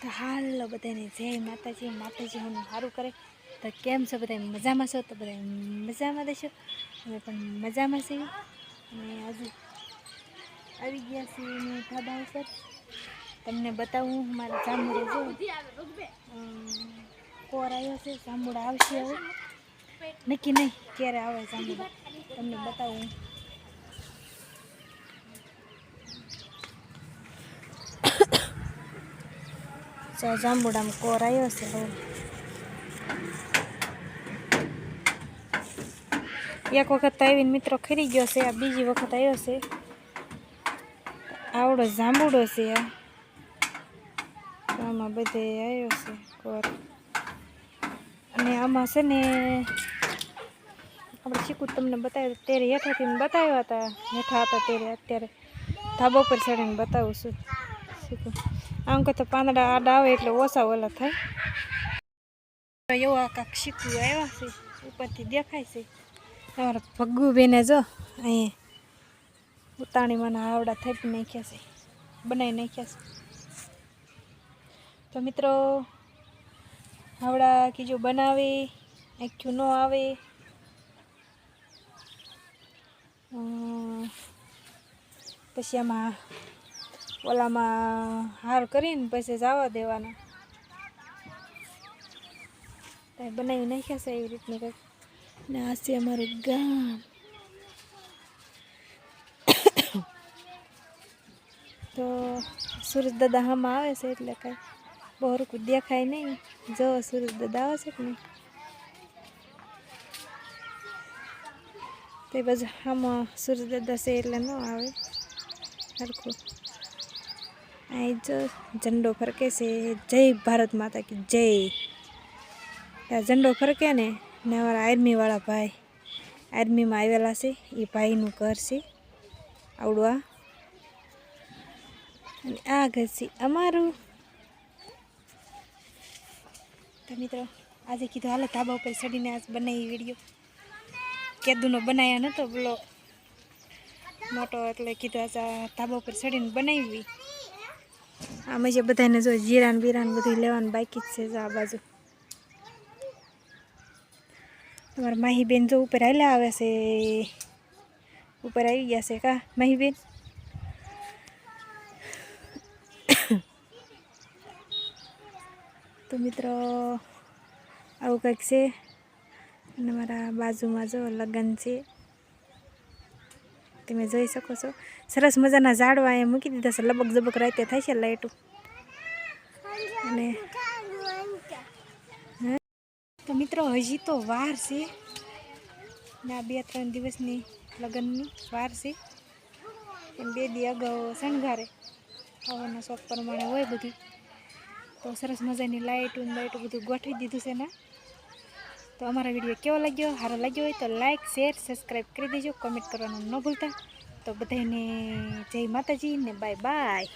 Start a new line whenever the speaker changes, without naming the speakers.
તો હાલો બધાને જય માતાજી, માતાજી હું સારું કરે. તો કેમ છો બધા? મજામાં છો? તો બધા મજામાં દેશો, અમે પણ મજામાં છીએ. અને હજુ આવી ગયા છીએ ધાબા ઉપર. તમને બતાવું મારા જાંબુડે જો કોર આવ્યો છે. જાંબુડા આવશે હવે, નક્કી નહીં ક્યારે આવે જાંબુડા, તમને બતાવું. જાંબુડામાં કોર આવ્યો છે હવે. એક વખત તો આવીને મિત્રો ખરી ગયો છે, આ બીજી વખત આવ્યો છે. આવડો જાંબુડો છે આ, આમાં બધે આવ્યો છે કોર. અને આમાં છે ને આપણે શીખું તમને બતાવ્યું ત્યારે હેઠાથી બતાવ્યા હતા, હેઠા હતા ત્યારે. અત્યારે ધાબા પર ચડીને બતાવું છું શીખું. આમ કે તો પાંદડા આડા આવે એટલે ઓછા ઓલા થાય. એવા કાંક શીખવું આવ્યા છે, ઉપરથી દેખાય છે. તમારા ભગ્ગુ બેને જો અહીંયા ઉતાણીમાં આવડા થઈ નાખ્યા છે, બનાવી નાખ્યા છે. તો મિત્રો આવડા કીજો બનાવે આખ્યું ન આવે, પછી આમાં ઓલામાં હાર કરીને પછી જવા દેવાના. બનાવી નાખ્યા છે એવી રીતની કંઈક. ને આ છે અમારું ગામ. તો સુરજ દાદા આમાં આવે છે એટલે કાંઈ બહુ હરખું દેખાય નહીં. જો સુરજ દાદા આવે છે કે નહીં તે બાજુ આમાં સુરજ દાદા છે એટલે ન આવે હરખું. અહીં જો ઝંડો ફરકે છે, જય ભારત માતા કી જય. આ ઝંડો ફરકે ને અમારા આર્મીવાળા ભાઈ આર્મીમાં આવેલા છે, એ ભાઈનું ઘર છે આવડું આ. અને આ ઘર છે અમારું. તો મિત્રો આજે કીધું હાલો ધાબા ઉપર ચડીને આજ બનાવી વિડીયો. કેદુનો બનાવ્યા નહોતો બ્લોગ મોટો, એટલે કીધું આજે ધાબા ઉપર ચડીને બનાવી. આમાં જે બધાને જો જીરાન બીરાન બધું લેવાનું બાકી જ છે. આ બાજુ તમારા માહીબેન જો ઉપર હાલ્યા આવે છે, ઉપર આવી ગયા છે કા માહીબેન? તો મિત્રો આવું કંઈક છે. અને મારા બાજુમાં જો લગ્ન છે, તમે જોઈ શકો છો. સરસ મજાના ઝાડવા એ મૂકી દીધા છે, લબક ઝબક રાતે થાય છે લાઈટું. અને તો મિત્રો હજી તો વાર છે ને, આ 2-3 દિવસની લગ્નની વાર છે. એમ 2 દી અગાઉ શણગારે હવાના શોખ પ્રમાણે હોય બધું. તો સરસ મજાની લાઇટું બધું ગોઠવી દીધું છે ને. તો અમારો વિડીયો કેવો લાગ્યો? સારો લાગ્યો હોય તો લાઇક શેર સબસ્ક્રાઈબ કરી દેજો, કોમેન્ટ કરવાનું ન ભૂલતા. તો બધાને જય માતાજી ને બાય બાય.